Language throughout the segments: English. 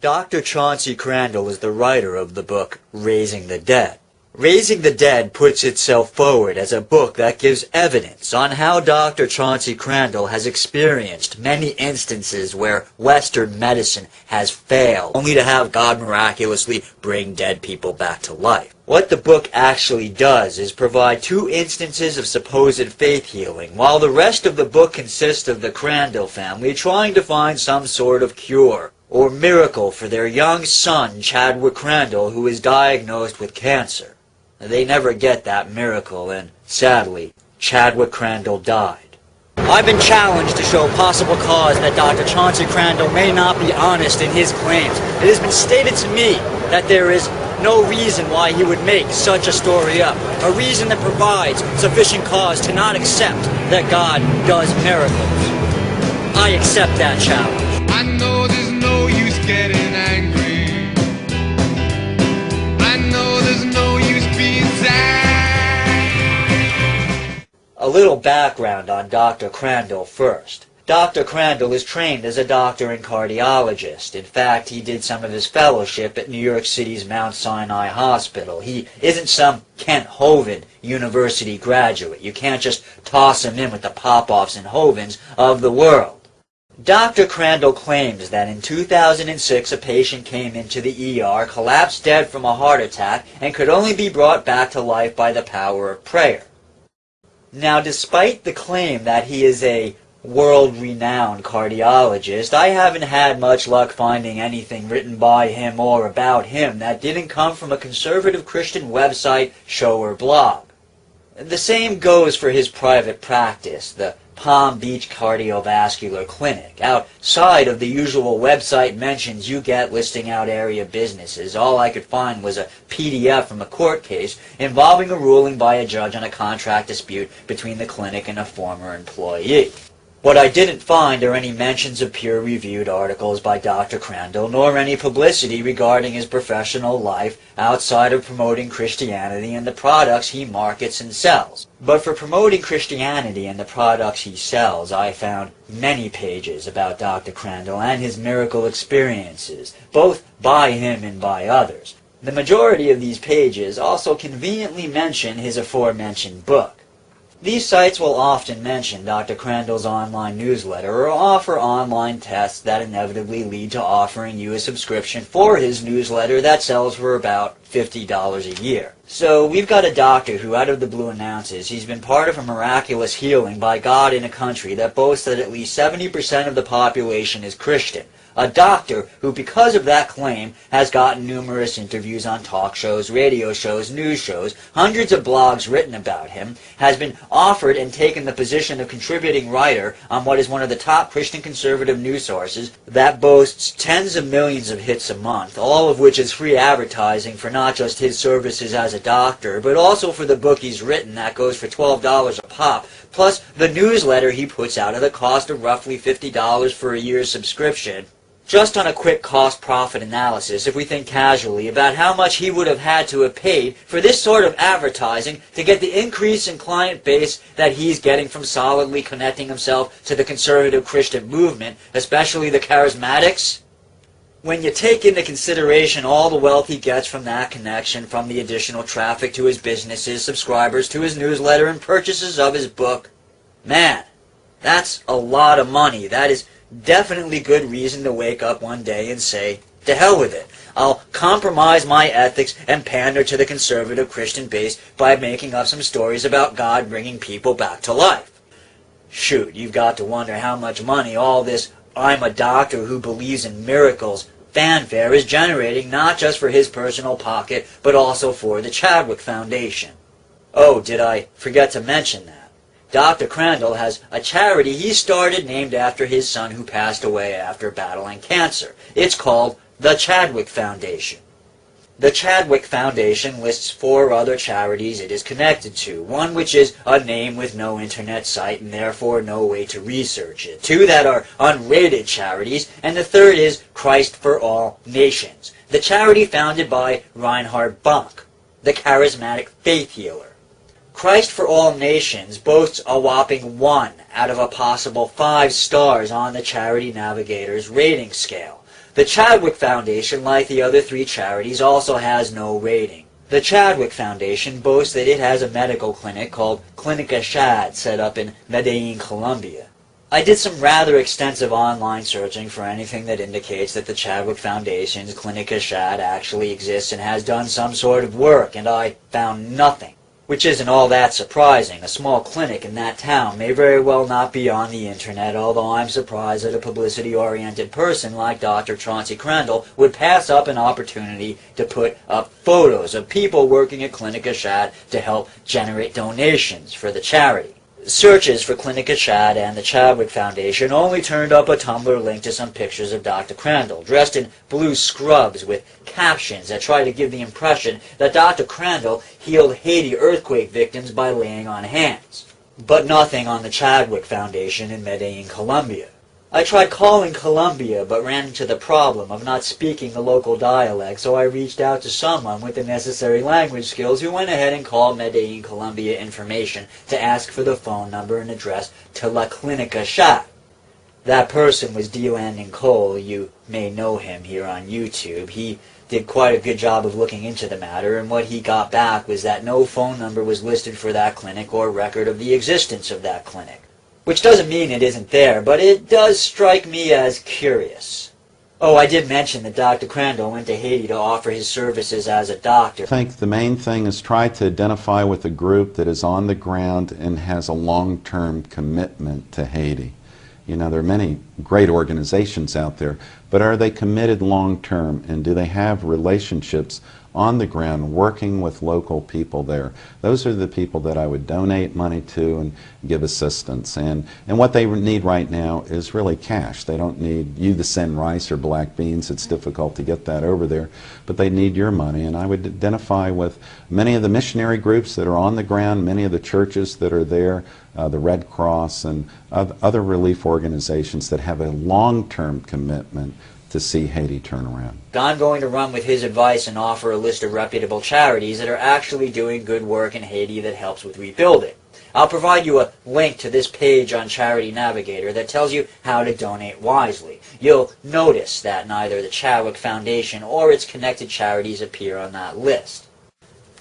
Dr. Chauncey Crandall is the writer of the book Raising the Dead. Raising the Dead puts itself forward as a book that gives evidence on how Dr. Chauncey Crandall has experienced many instances where Western medicine has failed, only to have God miraculously bring dead people back to life. What the book actually does is provide 2 instances of supposed faith healing, while the rest of the book consists of the Crandall family trying to find some sort of cure or miracle for their young son, Chadwick Crandall, who is diagnosed with cancer. They never get that miracle, and sadly, Chadwick Crandall died. I've been challenged to show possible cause that Dr. Chauncey Crandall may not be honest in his claims. It has been stated to me that there is no reason why he would make such a story up, a reason that provides sufficient cause to not accept that God does miracles. I accept that challenge. I know there's no use getting angry. I know there's no use being sad. A little background on Dr. Crandall first. Dr. Crandall is trained as a doctor and cardiologist. In fact, he did some of his fellowship at New York City's Mount Sinai Hospital. He isn't some Kent Hovind University graduate. You can't just toss him in with the Popoffs and Hovinds of the world. Dr. Crandall claims that in 2006 a patient came into the ER, collapsed dead from a heart attack, and could only be brought back to life by the power of prayer. Now, despite the claim that he is a world-renowned cardiologist, I haven't had much luck finding anything written by him or about him that didn't come from a conservative Christian website, show, or blog. The same goes for his private practice, the Palm Beach Cardiovascular Clinic. Outside of the usual website mentions you get listing out area businesses, all I could find was a PDF from a court case involving a ruling by a judge on a contract dispute between the clinic and a former employee. What I didn't find are any mentions of peer-reviewed articles by Dr. Crandall, nor any publicity regarding his professional life outside of promoting Christianity and the products he markets and sells. But for promoting Christianity and the products he sells, I found many pages about Dr. Crandall and his miracle experiences, both by him and by others. The majority of these pages also conveniently mention his aforementioned book. These sites will often mention Dr. Crandall's online newsletter or offer online tests that inevitably lead to offering you a subscription for his newsletter that sells for about $50 a year. So we've got a doctor who out of the blue announces he's been part of a miraculous healing by God in a country that boasts that at least 70% of the population is Christian. A doctor who, because of that claim, has gotten numerous interviews on talk shows, radio shows, news shows, hundreds of blogs written about him, has been offered and taken the position of contributing writer on what is one of the top Christian conservative news sources that boasts tens of millions of hits a month, all of which is free advertising for not just his services as a doctor, but also for the book he's written that goes for $12 a pop, plus the newsletter he puts out at a cost of roughly $50 for a year's subscription. Just on a quick cost-profit analysis, if we think casually about how much he would have had to have paid for this sort of advertising to get the increase in client base that he's getting from solidly connecting himself to the conservative Christian movement, especially the charismatics, when you take into consideration all the wealth he gets from that connection, from the additional traffic to his businesses, subscribers to his newsletter, and purchases of his book, man, that's a lot of money. That is definitely good reason to wake up one day and say, to hell with it. I'll compromise my ethics and pander to the conservative Christian base by making up some stories about God bringing people back to life. Shoot, you've got to wonder how much money all this "I'm a doctor who believes in miracles" fanfare is generating, not just for his personal pocket, but also for the Chadwick Foundation. Oh, did I forget to mention that? Dr. Crandall has a charity he started named after his son who passed away after battling cancer. It's called the Chadwick Foundation. The Chadwick Foundation lists 4 other charities it is connected to, one which is a name with no internet site and therefore no way to research it, 2 that are unrated charities, and the third is Christ for All Nations, the charity founded by Reinhard Bonk, the charismatic faith healer. Christ for All Nations boasts a whopping 1 out of a possible 5 stars on the Charity Navigator's rating scale. The Chadwick Foundation, like the other three charities, also has no rating. The Chadwick Foundation boasts that it has a medical clinic called TheTruePooka set up in Medellin, Colombia. I did some rather extensive online searching for anything that indicates that the Chadwick Foundation's TheTruePooka actually exists and has done some sort of work, and I found nothing. Which isn't all that surprising. A small clinic in that town may very well not be on the internet, although I'm surprised that a publicity-oriented person like Dr. Chauncey Crandall would pass up an opportunity to put up photos of people working at TheTruePooka to help generate donations for the charity. Searches for TheTruePooka and the Chadwick Foundation only turned up a Tumblr link to some pictures of Dr. Crandall, dressed in blue scrubs with captions that try to give the impression that Dr. Crandall healed Haiti earthquake victims by laying on hands. But nothing on the Chadwick Foundation in Medellin, Colombia. I tried calling Colombia, but ran into the problem of not speaking the local dialect, so I reached out to someone with the necessary language skills who went ahead and called Medellin, Colombia information to ask for the phone number and address to La Clinica Shot. That person was D. Landon Cole. You may know him here on YouTube. He did quite a good job of looking into the matter, and what he got back was that no phone number was listed for that clinic or record of the existence of that clinic. Which doesn't mean it isn't there, but it does strike me as curious. Oh, I did mention that Dr. Crandall went to Haiti to offer his services as a doctor. I think the main thing is try to identify with a group that is on the ground and has a long-term commitment to Haiti. You know, there are many great organizations out there, but are they committed long-term, and do they have relationships on the ground working with local people there? Those are the people that I would donate money to and give assistance. And what they need right now is really cash. They don't need you to send rice or black beans. It's difficult to get that over there, but they need your money. And I would identify with many of the missionary groups that are on the ground, many of the churches that are there, the Red Cross and other relief organizations that have a long-term commitment to see Haiti turn around. I'm going to run with his advice and offer a list of reputable charities that are actually doing good work in Haiti that helps with rebuilding. I'll provide you a link to this page on Charity Navigator that tells you how to donate wisely. You'll notice that neither the Chadwick Foundation or its connected charities appear on that list.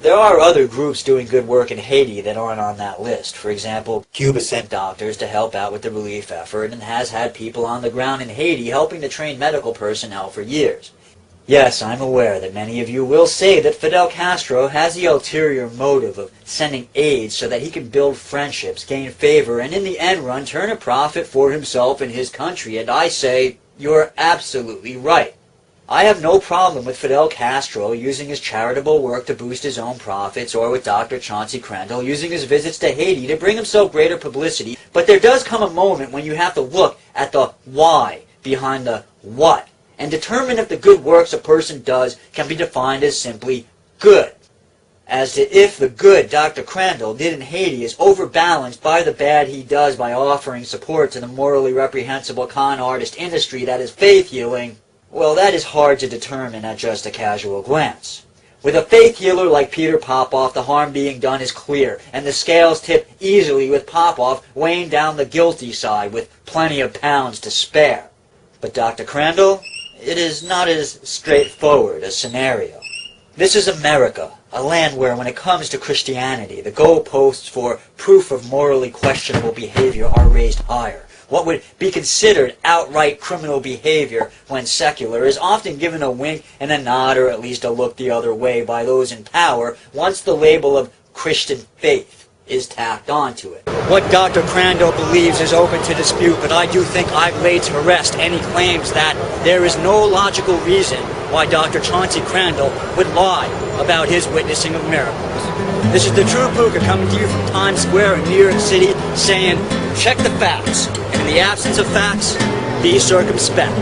There are other groups doing good work in Haiti that aren't on that list. For example, Cuba sent doctors to help out with the relief effort and has had people on the ground in Haiti helping to train medical personnel for years. Yes, I'm aware that many of you will say that Fidel Castro has the ulterior motive of sending aid so that he can build friendships, gain favor, and in the end run turn a profit for himself and his country, and I say, you're absolutely right. I have no problem with Fidel Castro using his charitable work to boost his own profits, or with Dr. Chauncey Crandall using his visits to Haiti to bring himself greater publicity, but there does come a moment when you have to look at the why behind the what, and determine if the good works a person does can be defined as simply good. As to if the good Dr. Crandall did in Haiti is overbalanced by the bad he does by offering support to the morally reprehensible con artist industry that is faith healing, well, that is hard to determine at just a casual glance. With a faith healer like Peter Popoff, the harm being done is clear, and the scales tip easily with Popoff weighing down the guilty side with plenty of pounds to spare. But Dr. Crandall, it is not as straightforward a scenario. This is America, a land where, when it comes to Christianity, the goalposts for proof of morally questionable behavior are raised higher. What would be considered outright criminal behavior when secular is often given a wink and a nod, or at least a look the other way, by those in power once the label of Christian faith is tacked onto it. What Dr. Crandall believes is open to dispute, but I do think I've laid to rest any claims that there is no logical reason why Dr. Chauncey Crandall would lie about his witnessing of miracles. This is TheTruePooka coming to you from Times Square in New York City, saying, check the facts, and in the absence of facts, be circumspect.